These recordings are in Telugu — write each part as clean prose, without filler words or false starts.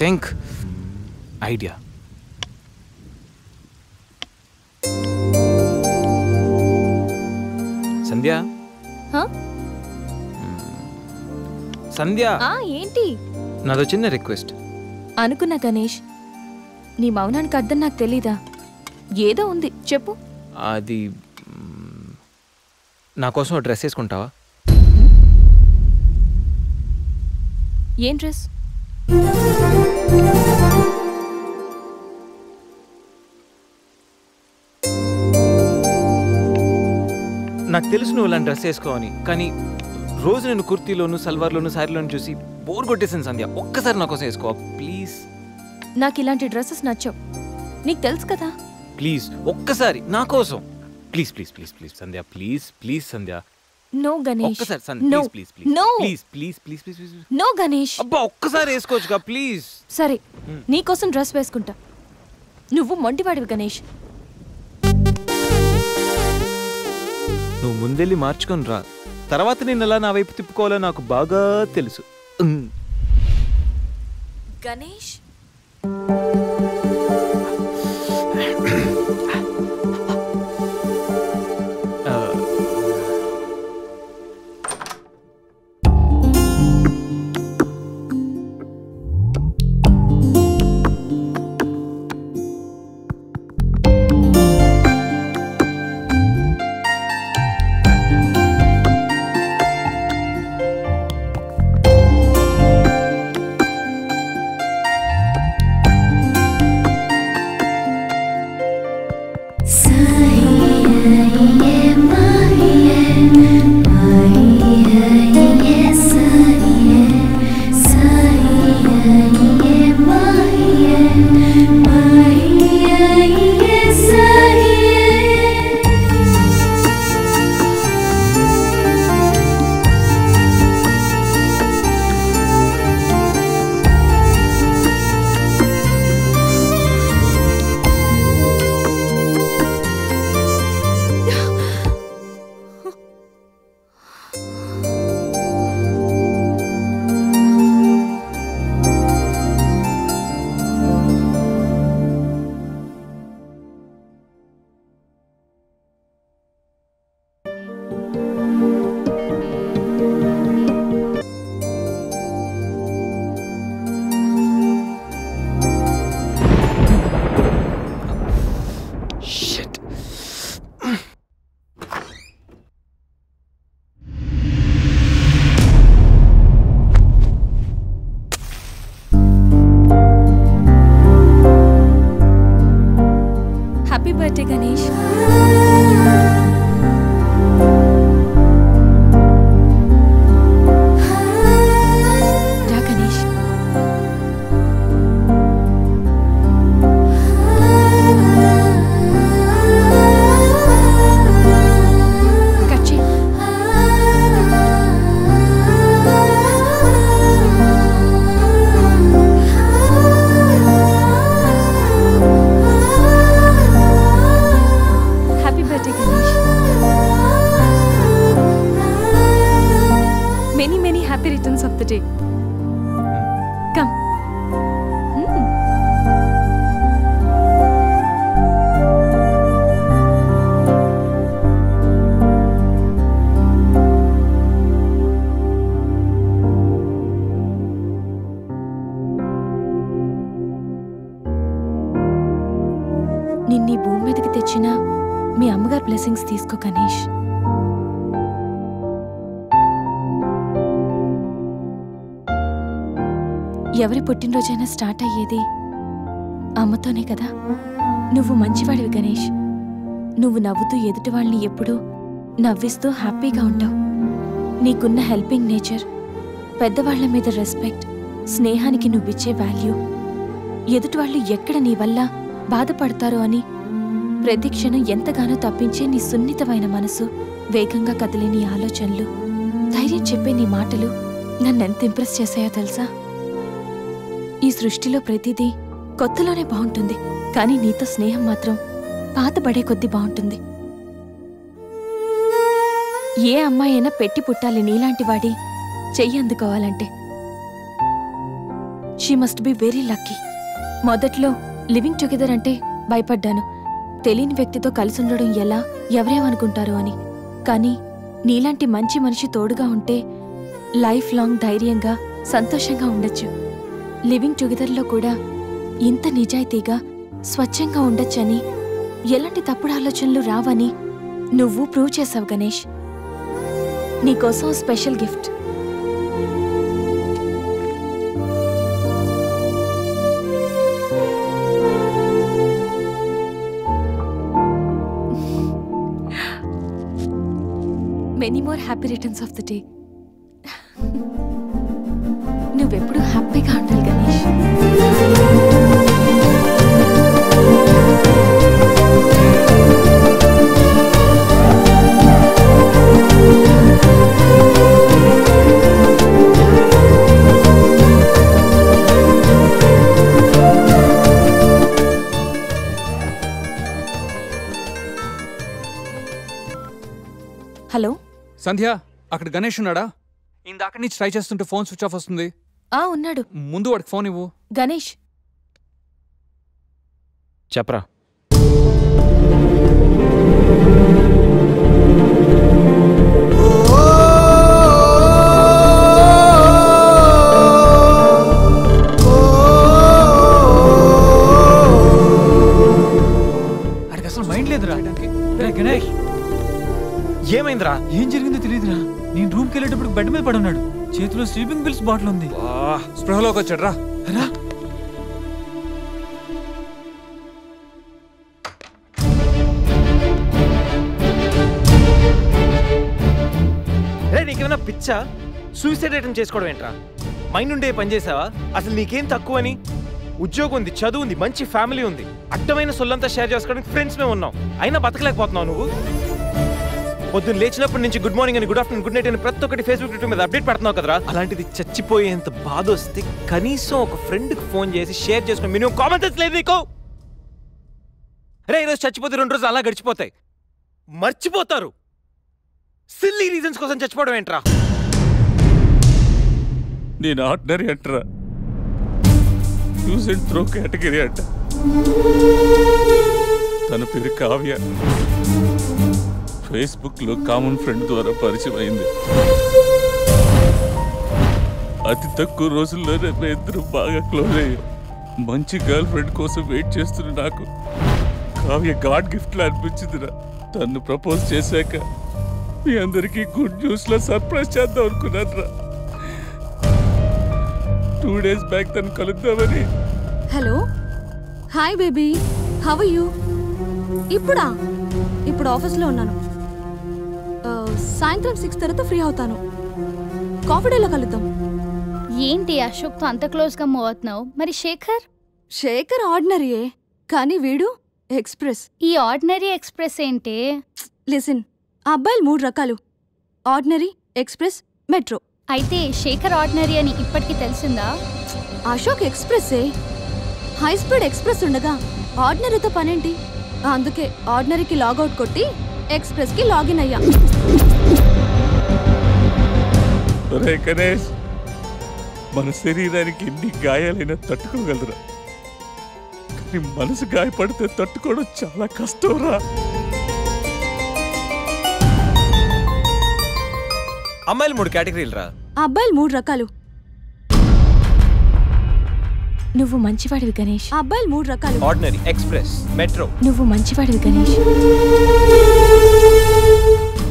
Think idea. సంధ్య సంధ్య, ఏంటి? నాదో చిన్న రిక్వెస్ట్. అనుకున్నా గణేష్, నీ మౌనానికి అర్థం నాకు తెలీదా? ఏదో ఉంది, చెప్పు. అది నా కోసం డ్రెస్ వేసుకుంటావా? ఏం డ్రెస్? నాకు తెలుసు నువ్వు ఇలాంటి డ్రెస్ వేసుకోవని, కానీ రోజు నేను కుర్తీలోను సల్వార్లోను శారీలోను చూసి బోర్ కొట్టేసాను సంధ్య. ఒక్కసారి నా కోసం వేసుకో ప్లీజ్. నాకు ఇలాంటి డ్రెస్సెస్ నచ్చవు, నీకు తెలుసు కదా. ప్లీజ్ ఒక్కసారి నా కోసం. Please please please please Sandhya, please please Sandhya. No Ganesh, ఒక్కసారి Sandhya, no please please no please please please please please. No Ganesh. అబ్బా ఒక్కసారి వేసుకోవచ్చుగా ప్లీజ్. సరే, నీకోసం డ్రెస్ వేసుకుంటా. నువ్వు మొండివాడివి గణేష్. నువ్వు ముందెళ్ళి మార్చుకొని రా, తర్వాత నేను ఎలా నా వైపు తిప్పుకోవాలో నాకు బాగా తెలుసు. Ganesh, happy birthday Ganesh. రా గణేష్. కట్ చేయి. Happy birthday Ganesh. Many many happy returns of the day. Come. నిన్నీ భూమి మీదకి తెచ్చిన మీ అమ్మగారు బ్లెస్సింగ్స్ తీసుకో గణేష్. ఎవరి పుట్టినరోజైనా స్టార్ట్ అయ్యేది అమ్మతోనే కదా. నువ్వు మంచివాడివి గణేష్. నువ్వు నవ్వుతూ ఎదుటి వాళ్ళని ఎప్పుడూ నవ్విస్తూ హ్యాపీగా ఉంటావు. నీకున్న హెల్పింగ్ నేచర్, పెద్దవాళ్ల మీద రెస్పెక్ట్, స్నేహానికి నువ్విచ్చే వాల్యూ, ఎదుటి వాళ్ళు ఎక్కడ నీ వల్ల బాధపడతారో అని ప్రతి క్షణం ఎంతగానో తప్పించే నీ సున్నితమైన మనసు, వేగంగా కదిలే నీ ఆలోచనలు, ధైర్యం చెప్పే నీ మాటలు నన్నెంత ఇంప్రెస్ చేశాయో తెలుసా. ఈ సృష్టిలో ప్రతిదీ కొత్తలోనే బాగుంటుంది, కానీ నీతో స్నేహం మాత్రం పాతబడే కొద్దీ బాగుంటుంది. ఏ అమ్మాయి అయినా పెట్టి పుట్టాలి నీలాంటి వాడి చెయ్యి అందుకోవాలంటే. She must be very lucky. మొదట్లో లివింగ్ టుగెదర్ అంటే భయపడ్డాను, తెలియని వ్యక్తితో కలిసి ఉండడం ఎలా, ఎవరేమనుకుంటారో అని. కానీ నీలాంటి మంచి మనిషి తోడుగా ఉంటే లైఫ్ లాంగ్ ధైర్యంగా సంతోషంగా ఉండొచ్చు. లివింగ్ టుగెదర్లో కూడా ఇంత నిజాయితీగా స్వచ్ఛంగా ఉండొచ్చని, ఎలాంటి తప్పుడు ఆలోచనలు రావని నువ్వు ప్రూవ్ చేసావు గణేష్. నీకోసం special gift. Many more happy returns of the day. నువ్వెప్పుడు హ్యాపీగా ఉండాలి గణేష్. హలో సంధ్య, అక్కడ గణేష్ ఉన్నాడా? ఇందాక నుంచి ట్రై చేస్తుంటే ఫోన్ స్విచ్ ఆఫ్ వస్తుంది. ఉన్నాడు. ముందు వాడికి ఫోన్ ఇవ్వు. గణేష్, చెప్పరా. అడికి అసలు మైండ్ లేదురా. గణేష్, ఏమైందిరా? ఏం జరిగిందో తెలియదురా. నేను రూమ్కి వెళ్ళేటప్పుడు బెడ్ మీద పడున్నాడు, చేతిలో స్లీపింగ్ పిల్స్ బాటిల్ ఉంది. స్పృహలోకి వచ్చాడు రా. రా. నీకేమైనా పిచ్చా? సూసైడ్ అటెంప్ట్ చేసుకోవడం ఏంట్రా? మైండ్ ఉండే పని చేసావా? అసలు నీకేం తక్కువని? ఉద్యోగం ఉంది, చదువు ఉంది, మంచి ఫ్యామిలీ ఉంది, అడ్డమైన సొల్లంతా షేర్ చేసుకోవడానికి ఫ్రెండ్స్ మేము ఉన్నాం. అయినా బతకలేకపోతున్నావు నువ్వు. పొద్దున్న లేచినప్పటి నుంచి గుడ్ మార్నింగ్ అని, గుడ్ ఆఫ్టర్నూన్, గుడ్ నైట్ అని ప్రతి ఒక్కటి ఫేస్బుక్ ట్విట్టర్ మీద అప్డేట్ పెడుతున్నావు కదరా. అలాంటిది చచ్చిపోయేంత బాధ వస్తే కనీసం ఒక ఫ్రెండ్కి ఫోన్ చేసి షేర్ చేసుకుని మినిమం కామన్ సెన్స్ లేదు నీకు? రే, ఈరోజు చచ్చిపోతే 2 రోజులు అలా గడిచిపోతాయి, మర్చిపోతారు. సిల్లీ రీజన్స్ కోసం చచ్చిపోవడం ఏంట్రా? నేను ఆర్డినరీ అంటరా, యూజ్ అండ్ త్రో కేటగిరీ అంట. తన పేరు కావ్య, ఫేస్బుక్ లో కామన్ ఫ్రెండ్ ద్వారా పరిచయం అయింది. అతి తక్కువ రోజుల్లోనే ఇద్దరు బాగా క్లోజ్ అయ్యాం. మంచి గర్ల్ ఫ్రెండ్ కోసం వెయిట్ చేస్తున్న నాకు కావ్య గాడ్ గిఫ్ట్ లా అనిపించిందిరా. తను ప్రపోజ్ చేశాక మీ అందరికీ గుడ్ న్యూస్ లా సర్ప్రైజ్ చేద్దాం అనుకున్నాను రా. 2 days బ్యాక్ తను కలుద్దామని. Hello, hi baby, how are you? ఇప్పుడు ఆఫీస్లో ఉన్నాను. సాయంత్రం 6 తర్వాత ఫ్రీ అవుతాను. కాఫీ డేలో కలుద్దాం. ఏంటి అశోక్తో అంత క్లోజ్గా మూవ్ అవుతున్నావు? మరి శేఖర్ ఆర్డినరీయే, కానీ వీడు ఎక్స్ప్రెస్. ఈ ఆర్డినరీ ఎక్స్ప్రెస్ ఏంటి? లిసన్, ఆ అబ్బాయిలు 3 రకాలు: ఆర్డినరీ, ఎక్స్ప్రెస్, మెట్రో. అయితే శేఖర్ ఆర్డినరీ అని ఇప్పటికి తెలిసిందా? అశోక్ ఎక్స్ప్రెస్సే. హై స్పీడ్ ఎక్స్ప్రెస్ ఉండగా ఆర్డినరీతో పనేంటి? అందుకే ఆర్డినరీకి లాగౌట్ కొట్టి ఎక్స్ప్రెస్కి లాగిన్ అయ్యా. ఒరే గణేష్, మన శరీరానికి ఎన్ని గాయాలైనా తట్టుకోగలరా, కానీ మనసు గాయపడితే తట్టుకోవడం చాలా కష్టంరా. అమ్మాయిలు 3 కేటగిరీలు రా. అబ్బాయిలు 3 రకాలు. నువ్వు మంచివాడివి గణేష్. అబ్బాయిలు 3 రకాలు: ఆర్డినరీ, ఎక్స్ప్రెస్, మెట్రో. నువ్వు మంచివాడివి గణేష్.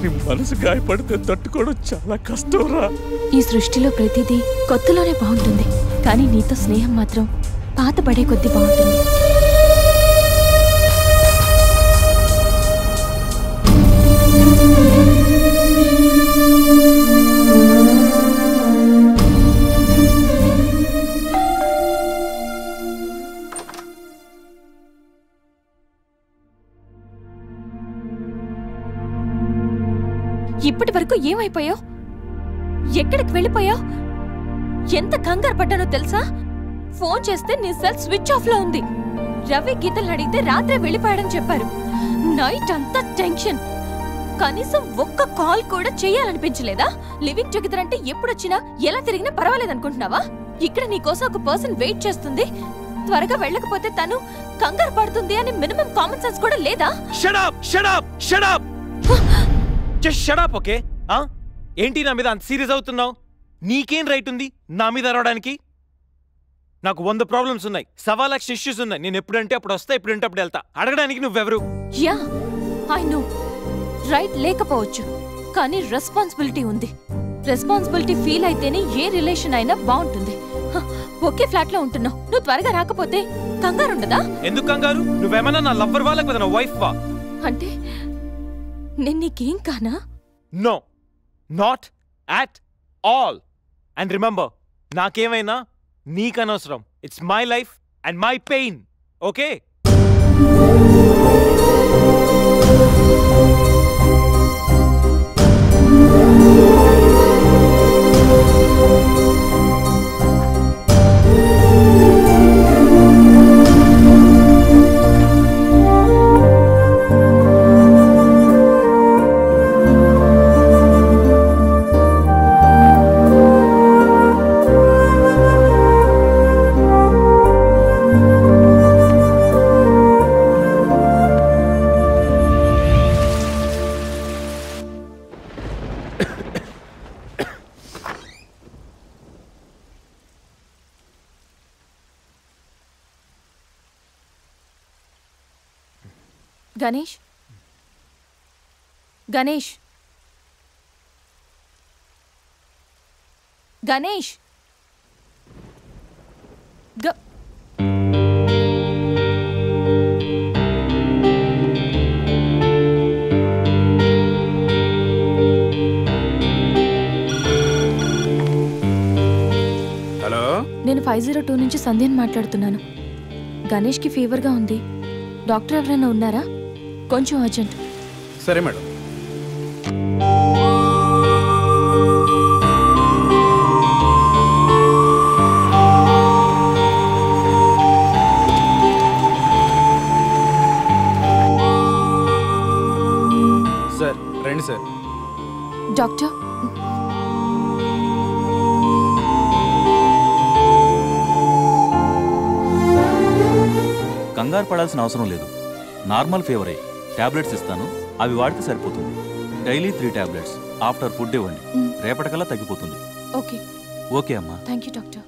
నీ మనసు గాయపడితే తట్టుకోవడం చాలా కష్టంరా. ఈ సృష్టిలో ప్రతిదీ కొత్తలోనే బాగుంటుంది, కానీ నీతో స్నేహం మాత్రం పాత పడే కొద్దీ బాగుంటుంది. ఇప్పటి వరకు ఏమైపోయావు? ఎక్కడికి వెళ్ళిపోయావు? ఎంత కంగారు పడ్డానో తెలుసా? ఫోన్ చేస్తే నీ సెల్ స్విచ్ ఆఫ్ లో ఉంది. రవి గీతలు అడిగితే రాత్రే వెళ్ళిపోయాడని చెప్పారు. నైట్ అంతా టెన్షన్. కనీసం ఒక్క కాల్ కూడా చేయాలనిపించలేదా? లివింగ్ టుగెదర్ అంటే ఎప్పుడొచ్చినా ఎలా తిరిగినా పర్వాలేదనుకుంటున్నావా? ఇక్కడ నీకోసం ఒక పర్సన్ వెయిట్ చేస్తుంది. త్వరగా వెళ్ళకపోతే తను కంగారు పడుతుంది అని మినిమం కామన్ సెన్స్ కూడా లేదా? Shut up shut up shut up just shut up. Okay ఏంటి నా మీద అంత సీరియస్ అవుతున్నావు? నీకేం రైట్ ఉంది నా మీద అరవడానికి? నాకు 100 ప్రాబ్లమ్స్ ఉన్నాయి, 1.25 లక్షల ఇష్యూస్ ఉన్నాయి. నేను ఎప్పుడంటే అప్పుడు వస్తా, ఎప్పుడంటే అప్పుడు వెళ్తా. అడగడానికి నువ్వెవరు? యా ఐ నో, రైట్ లేకపోవచ్చు, కానీ రెస్పాన్సిబిలిటీ ఉంది. రెస్పాన్సిబిలిటీ ఫీల్ అయితేనే ఏ రిలేషన్ అయినా బాగుంటుంది. ఒకే ఫ్లాట్ లో ఉంటున్నావు, నువ్వు త్వరగా రాకపోతే కంగారు ఉండదా? ఎందుకు కంగారు? నువ్వేమన్నా నా లవ్వర్ వా లేకపోతే నా వైఫ్ వా? అంటే నేను నీకేం కానా? No, not at all. And remember, నాకేమైనా నీకనవసరం. It's my life and my pain. Okay? Ganesh, Ganesh, Ganesh, hello, నేను 502 నుంచి సంధ్యని మాట్లాడుతున్నాను. గణేష్కి ఫీవర్గా ఉంది. డాక్టర్ ఎవరైనా ఉన్నారా? కొంచెం అర్జెంట్. సరే మేడం. సార్ రండి సార్. డాక్టర్, కంగారు పడాల్సిన అవసరం లేదు. నార్మల్ ఫీవరే. టాబ్లెట్స్ ఇస్తాను, అవి వాడితే సరిపోతుంది. Daily 3 tablets. ఆఫ్టర్ ఫుడ్ ఇవ్వండి, రేపటికల్లా తగ్గిపోతుంది. ఓకే. ఓకే అమ్మా. Thank you doctor.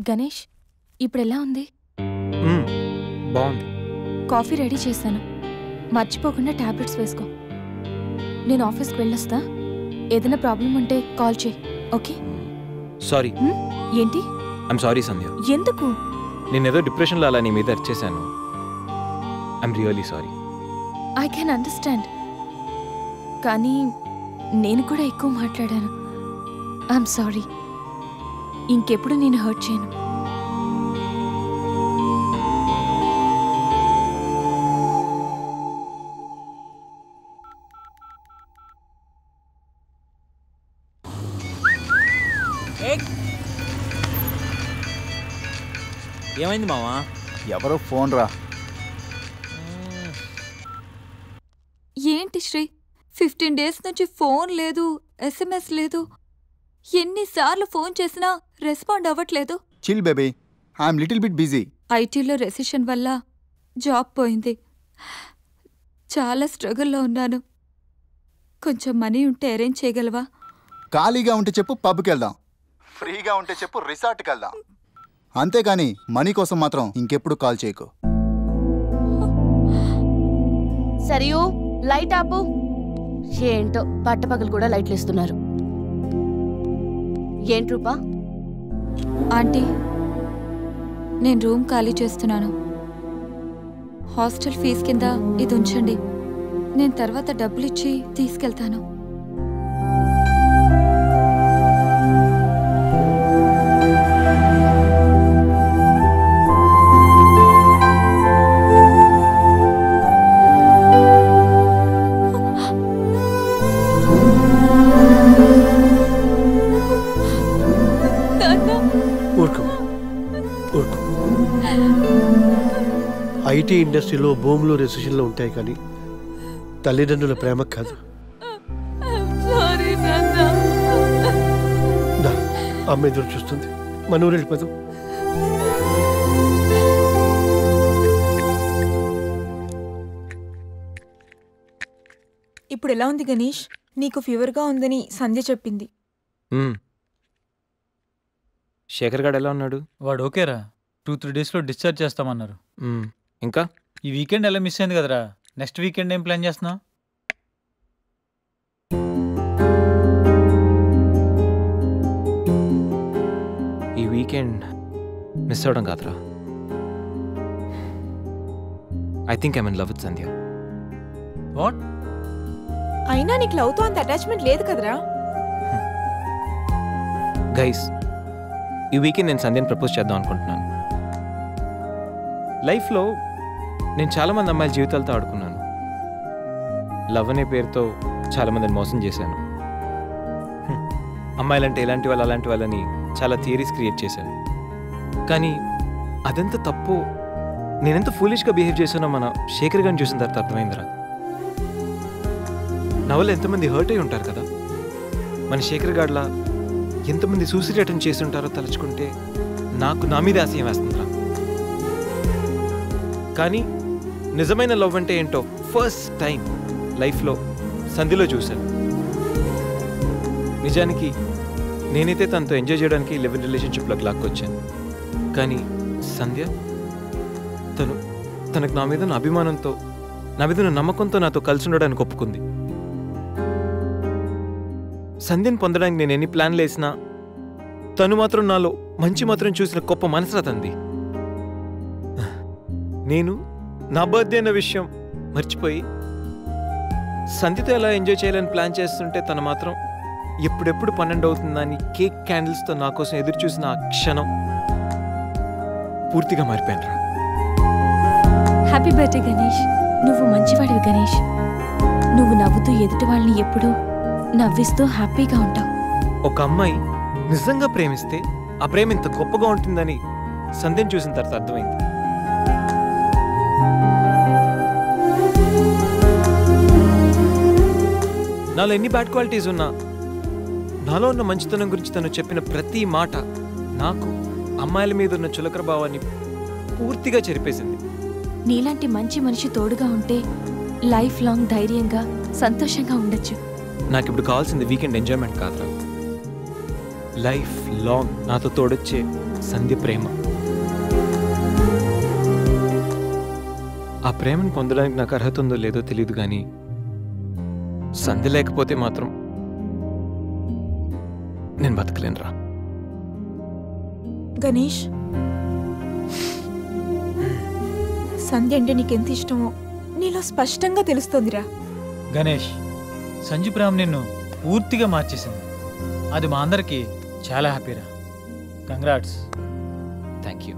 గణేష్, ఇప్పుడు ఎలా ఉంది? బాగుంది. కాఫీ రెడీ చేశాను, మర్చిపోకుండా టాబ్లెట్స్ వేసుకో. నేను ఆఫీస్కి వెళ్ళొస్తా. ఏదైనా ప్రాబ్లం ఉంటే కాల్ చేయి. ఓకే? సారీ. ఏంటి? I'm sorry Sandhya. ఎందుకు? నేనేదో డిప్రెషన్లో అలా నీ మీద అరిచేశాను. I'm really sorry. I can understand, కానీ నేను కూడా ఎక్కువ మాట్లాడాను. I'm sorry. ఇంకెప్పుడు నేను హర్ట్ చేయను. ఏమైంది మావా? ఎవరో ఫోన్ రా. ఏంటి శ్రీ, 15 డేస్ నుంచి ఫోన్ లేదు, SMS లేదు. ఎన్నిసార్లు ఫోన్ చేసినా రెస్పాండ్ అవ్వట్లేదు. Chill baby, I'm little bit busy. ఐటీలో రెసిషన్ వల్ల జాబ్ పోయింది. చాలా స్ట్రగుల్లో ఉన్నాను. కొంచెం మనీ ఉంటే అరేంజ్ చేయగలవా? ఖాళీగా ఉంటే చెప్పు, పబ్కి వెళ్దాం. ఫ్రీగా ఉంటే చెప్పు, రిసార్ట్కి వెళ్దాం. అంతేగాని మనీ కోసం మాత్రం ఇంకెప్పుడు కాల్ చేయకు. సరియు, లైట్ ఆపు. ఏంటో పట్టపగలు కూడా లైట్లు ఇస్తున్నారు. ఏంటి రూపా? ఆంటీ, నేను రూమ్ ఖాళీ చేస్తున్నాను. హాస్టల్ ఫీజు కింద ఇది ఉంచండి. నేను తర్వాత డబ్బులిచ్చి తీసుకెళ్తాను. ఐటీ ఇండస్ట్రీలో భూములు రెసిషన్లో ఉంటాయి కానీ తల్లిదండ్రుల ప్రేమ కాదు. దా, అమ్మ ఎదురు చూస్తుంది, మన ఊరు వెళ్ళిపోదాం. ఇప్పుడు ఎలా ఉంది గణేష్? నీకు ఫీవర్గా ఉందని సంధ్య చెప్పింది. శేఖర్ గారు ఎలా ఉన్నాడు? వాడు ఓకేరా, 2-3 డేస్లో డిశ్చార్జ్ చేస్తామన్నారు. ఇంకా ఈ వీకెండ్ ఎలా మిస్ అయింది కదరా, నెక్స్ట్ వీకెండ్ ఏం ప్లాన్ చేస్తున్నావు? ఈ వీకెండ్ మిస్ అవడం కాదురా, I think I'm in love with Sandhya. What? అయినా నీకు లవ్తో అంత అటాచ్మెంట్ లేదు కదరా. గైస్, ఈ వీకెండ్ నేను సంధ్యని ప్రపోజ్ చేద్దాం అనుకుంటున్నాను. లైఫ్లో నేను చాలామంది అమ్మాయిల జీవితాలతో ఆడుకున్నాను. లవ్ అనే పేరుతో చాలామందిని మోసం చేశాను. అమ్మాయిలంటే ఇలాంటి వాళ్ళు అలాంటి వాళ్ళని చాలా థియరీస్ క్రియేట్ చేశాను. కానీ అదెంత తప్పు, నేనెంత ఫూలిష్గా బిహేవ్ చేశానో మన శేఖర్ గారిని చూసిన తర్వాత అర్థమైందిరా. నా వల్ల ఎంతమంది హర్ట్ అయి ఉంటారు కదా. మన శేఖర్ గాడ్లా ఎంతమంది సూసైడ్ అటెంప్ట్ చేసి ఉంటారో తలుచుకుంటే నాకు నా మీద ఆశయం వేస్తుందిరా. కానీ నిజమైన లవ్ అంటే ఏంటో ఫస్ట్ టైం లైఫ్లో సంధ్యలో చూశాను. నిజానికి నేనైతే తనతో ఎంజాయ్ చేయడానికి లివ్ ఇన్ రిలేషన్షిప్లోకి లాక్కొచ్చాను. కానీ సంధ్య తనకు నా మీద ఉన్న అభిమానంతో, నా మీద ఉన్న నమ్మకంతో నాతో కలిసి ఉండడానికి ఒప్పుకుంది. సంధ్యను పొందడానికి నేను ఎన్ని ప్లాన్లు వేసినా తను మాత్రం నాలో మంచి మాత్రం చూసిన గొప్ప మనసురా తంది. నేను నా బర్త్డే అన్న విషయం మర్చిపోయి సంధ్యతో ఎలా ఎంజాయ్ చేయాలని ప్లాన్ చేస్తుంటే తను మాత్రం ఎప్పుడెప్పుడు 12 అవుతుందని కేక్ క్యాండిల్స్తో నా కోసం ఎదురు చూసిన ఆ క్షణం పూర్తిగా మారిపోయాను. Happy birthday Ganesh. నువ్వు మంచివాడివి గణేష్. నువ్వు నవ్వుతూ ఎదుటి వాళ్ళని ఎప్పుడూ నవ్విస్తూ హ్యాపీగా ఉంటావు. ఒక అమ్మాయి నిజంగా ప్రేమిస్తే ఆ ప్రేమ ఇంత గొప్పగా ఉంటుందని సంధ్యను చూసిన తర్వాత అర్థమైంది. నాలో ఎన్ని బ్యాడ్ క్వాలిటీస్ ఉన్నా నాలో ఉన్న మంచితనం గురించి తను చెప్పిన ప్రతి మాట నాకు అమ్మాయిల మీద ఉన్న చులకర భావాన్ని పూర్తిగా చెరిపేసింది. నీలాంటి మంచి మనిషి తోడుగా ఉంటే లైఫ్ లాంగ్ ధైర్యంగా సంతోషంగా ఉండొచ్చు. నాకు ఇప్పుడు కావాల్సింది వీకెండ్ ఎంజాయ్మెంట్ కాదురా, లైఫ్ లాంగ్ నాతో తోడొచ్చే సంధ్య ప్రేమ. ఆ ప్రేమను పొందడానికి నాకు అర్హత ఉందో లేదో తెలియదు, కానీ సంధ్య లేకపోతే మాత్రం నేను బతకలేనురా. గణేష్, సంధ్య అంటే నీకెంత ఇష్టమో నీలో స్పష్టంగా తెలుస్తోందిరా. గణేష్, సంజు ప్రేమ నిన్ను పూర్తిగా మార్చేసింది. అది మా అందరికీ చాలా హ్యాపీరా. కంగ్రాట్స్. Thank you.